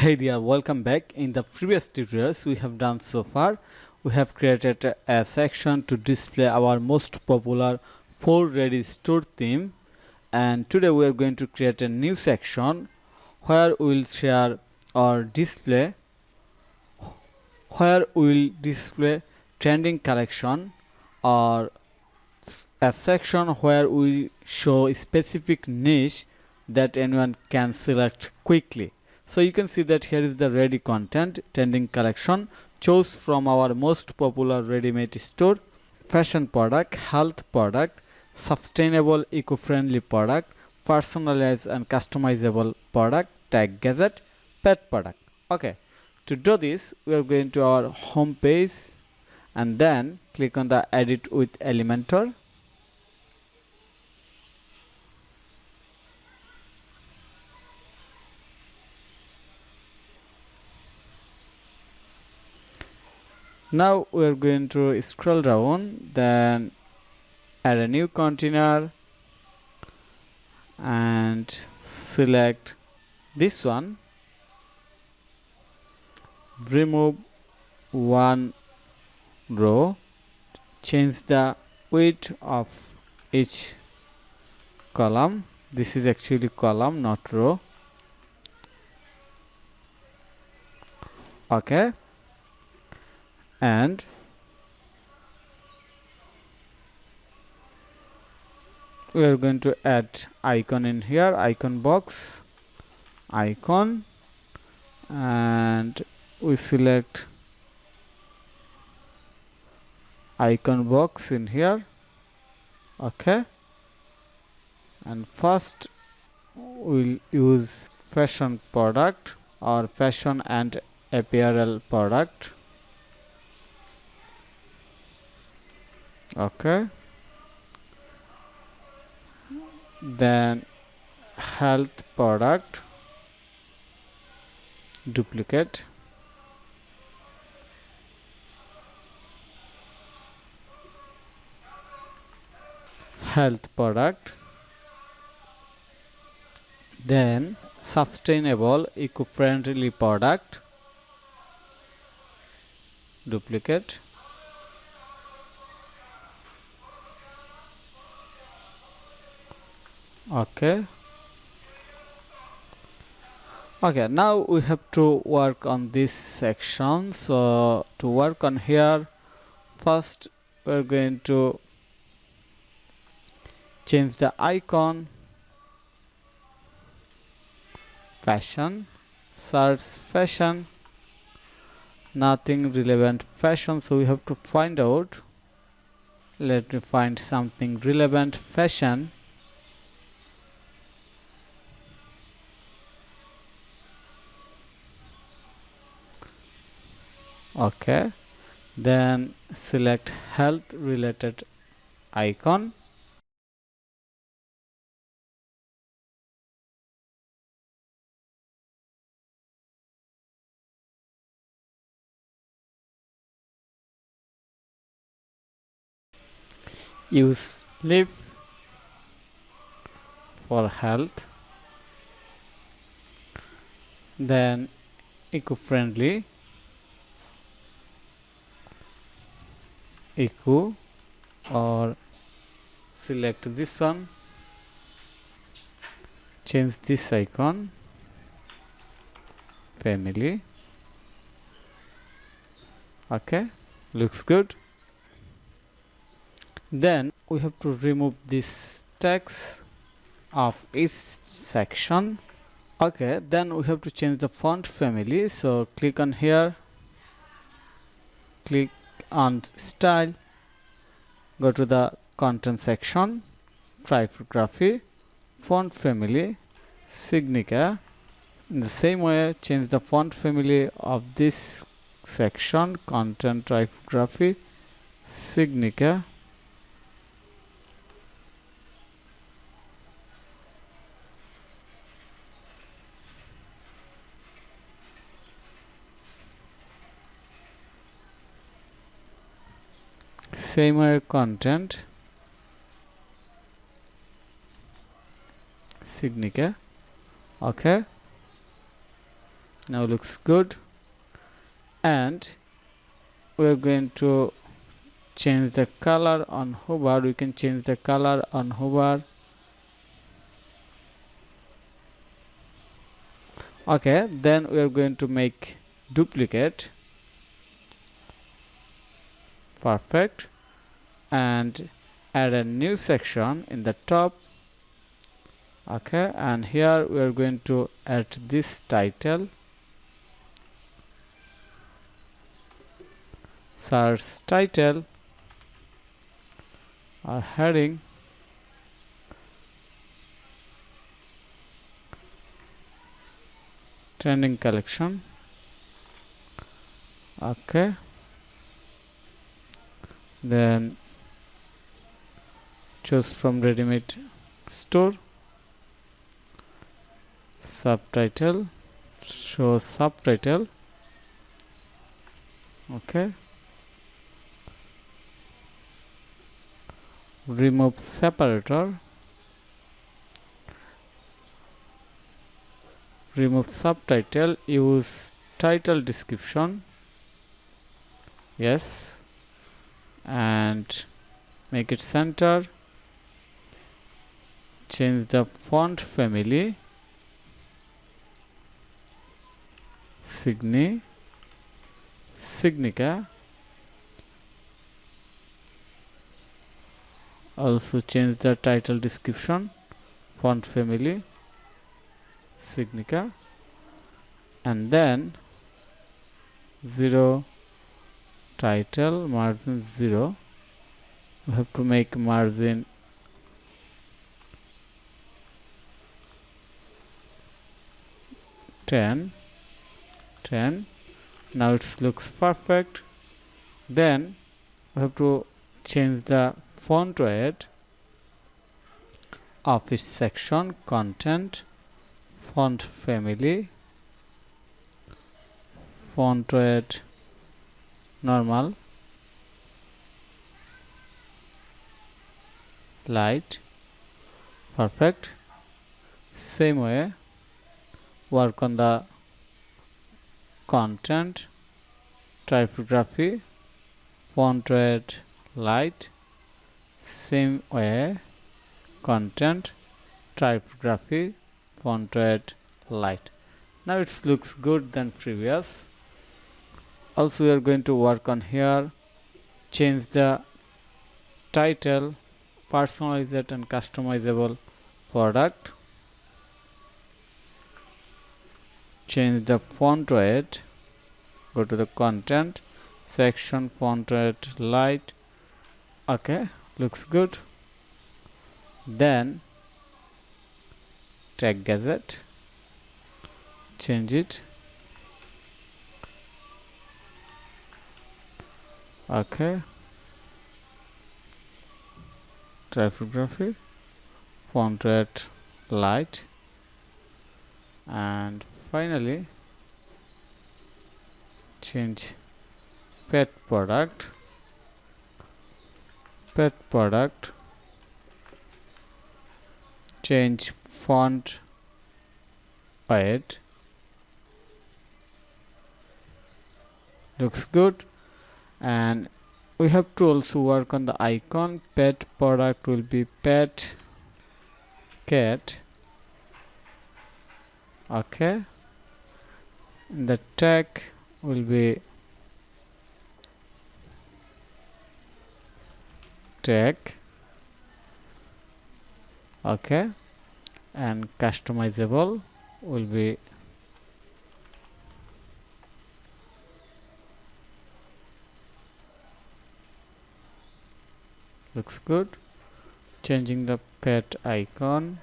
Hey there, welcome back. In the previous tutorials we have done so far, we have created a section to display our most popular for ready store theme, and today we are going to create a new section where we will share or display trending collection, or a section where we show specific niche that anyone can select quickly. So you can see that here is the ready content trending collection. Choose from our most popular ready-made store: fashion product, health product, sustainable eco-friendly product, personalized and customizable product, tag gadget, pet product. Okay, to do this we are going to our home page and then click on the edit with Elementor. Now we are going to scroll down, then add a new container and select this one. Remove one row, change the width of each column. This is actually column, not row. Okay, and we are going to add icon in here, icon box, icon, and we select icon box in here. Okay, and first we'll use fashion product or fashion and apparel product. Okay, then health product, duplicate, health product, then sustainable eco-friendly product, duplicate, okay. Now we have to work on this section. So to work on here, first we're going to change the icon, fashion, search fashion, nothing relevant fashion, so we have to find out. Let me find something relevant fashion. Okay, then select health related icon, use leaf for health, then eco-friendly, eco, or select this one, change this icon, family. Okay, looks good. Then we have to remove this text of each section. Okay, then we have to change the font family. So click on here, click on style, go to the content section, typography, font family, Signica. In the same way, change the font family of this section, content typography, Signica. Same way, content, Signica. Okay, Now looks good. And we're going to change the color on hover. We can change the color on hover. Okay, then we are going to make duplicate. Perfect. And add a new section in the top. Okay, and here we are going to add this title, search title, or heading, trending collection. Okay, then choose from ready-made store, subtitle, show subtitle. Okay, remove separator, remove subtitle, use title description, yes, and make it center. Change the font family, Signica. Also change the title description, font family, Signica, and then 0 title, margin 0. We have to make margin 10. Now it looks perfect. Then we have to change the font weight, office section, content, font family, font weight normal, light. Perfect. Same way, work on the content, typography, font weight light. Same way, content, typography, font weight light. Now it looks good than previous. Also we are going to work on here, change the title, personalized and customizable product. Change the font weight, go to the content section, font weight light. Okay, looks good. Then tag gadget, change it. Okay, typography, font weight light, and finally change pet product, change font weight. Looks good. And we have to also work on the icon. Pet product will be pet cat. Okay, the tag will be tag. Okay, and customizable will be looks good. Changing the pet icon.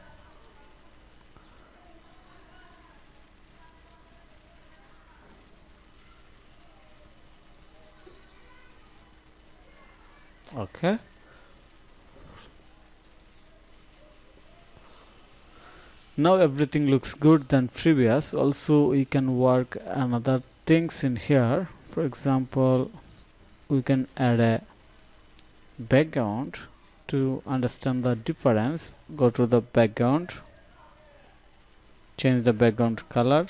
Okay, now everything looks good than previous. Also we can work another things in here. For example, we can add a background. To understand the difference, go to the background, change the background color,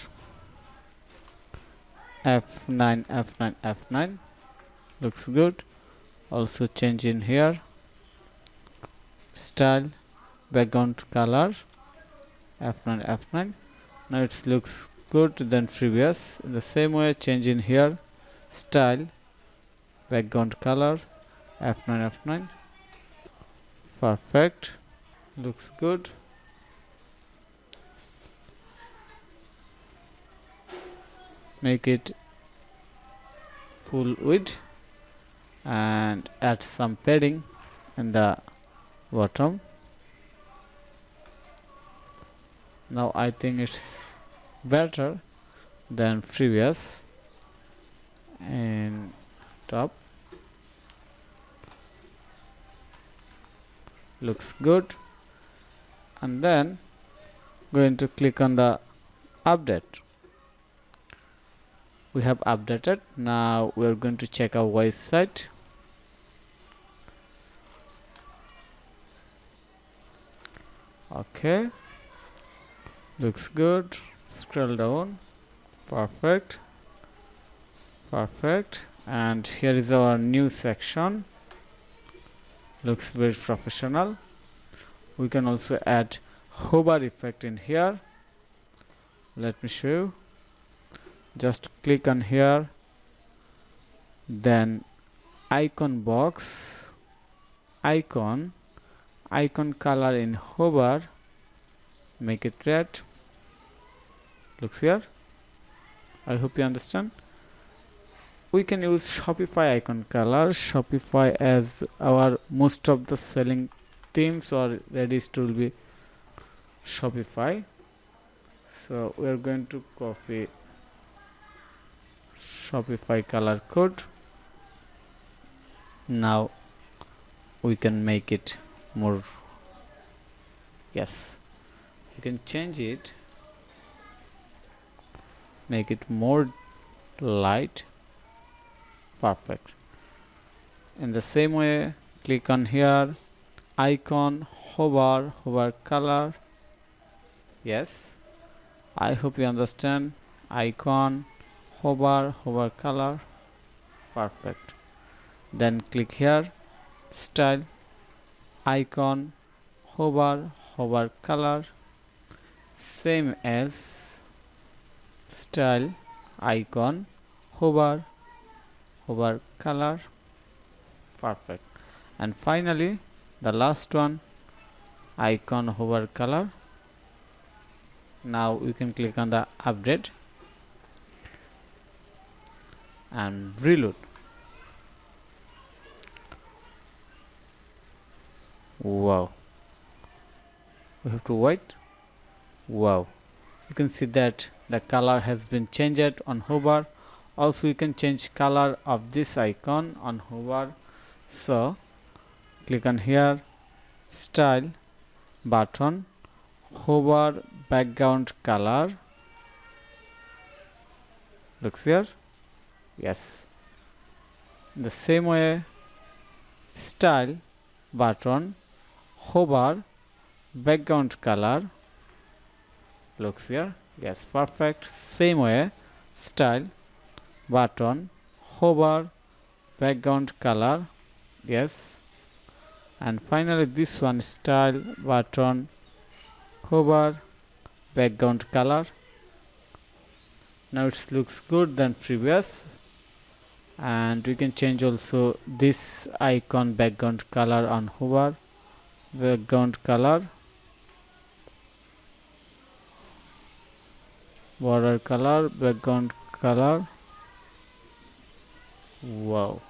F9, F9, F9. Looks good. Also change in here. Style, background color, F9, F9. Now it looks good than previous. In the same way, change in here. Style, background color, F9, F9. Perfect. Looks good. Make it full width and add some padding in the bottom. Now I think it's better than previous. And top looks good. And then going to click on the update. We have updated. Now we are going to check our website. Okay, looks good. Scroll down. Perfect. Perfect. And here is our new section. Looks very professional. We can also add hover effect in here. Let me show you. Just click on here, then icon box, icon color in hover, make it red. Looks here. I hope you understand. We can use Shopify icon color. Shopify as our most of the selling themes or Redis will be Shopify. So we are going to copy Shopify color code. Now we can make it more. Yes, you can change it, make it more light. Perfect. In the same way, click on here, icon, hover color. Yes, I hope you understand. Icon, hover color. Perfect. Then click here, style, icon, hover color, same as style, icon, hover color. Perfect. And finally the last one, icon, hover color. Now we can click on the update and reload. Wow, we have to wait. Wow, you can see that the color has been changed on hover. Also you can change color of this icon on hover. So click on here, style, button, hover background color. Looks here. Yes, in the same way, style, button, hover background color. Looks here. Yes, perfect. Same way, style, button, hover background color. Yes, and finally this one, style, button, hover background color. Now it looks good than previous. And we can change also this icon background color on hover, background color, border color, background color. Wow,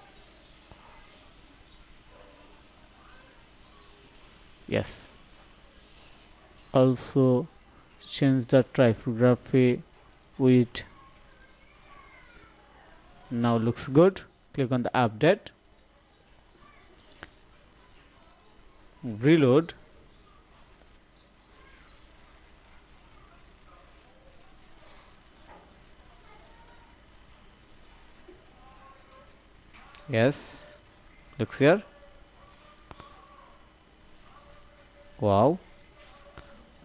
yes. Also change the typography with. Now looks good. Click on the update, reload. Yes, looks here. Wow,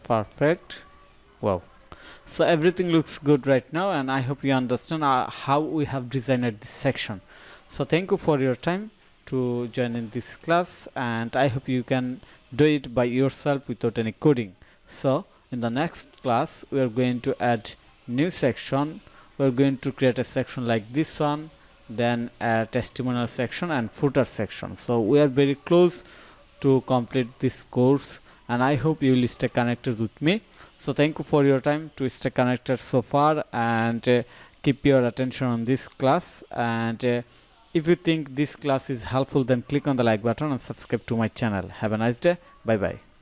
perfect. Wow, So everything looks good right now, and I hope you understand how we have designed this section. So thank you for your time to join in this class, and I hope you can do it by yourself without any coding. So in the next class we are going to add new section. We are going to create a section like this one, then a testimonial section and footer section. So we are very close to complete this course, and I hope you will stay connected with me. So thank you for your time to stay connected so far, and keep your attention on this class. And if you think this class is helpful, then click on the like button and subscribe to my channel. Have a nice day. Bye bye.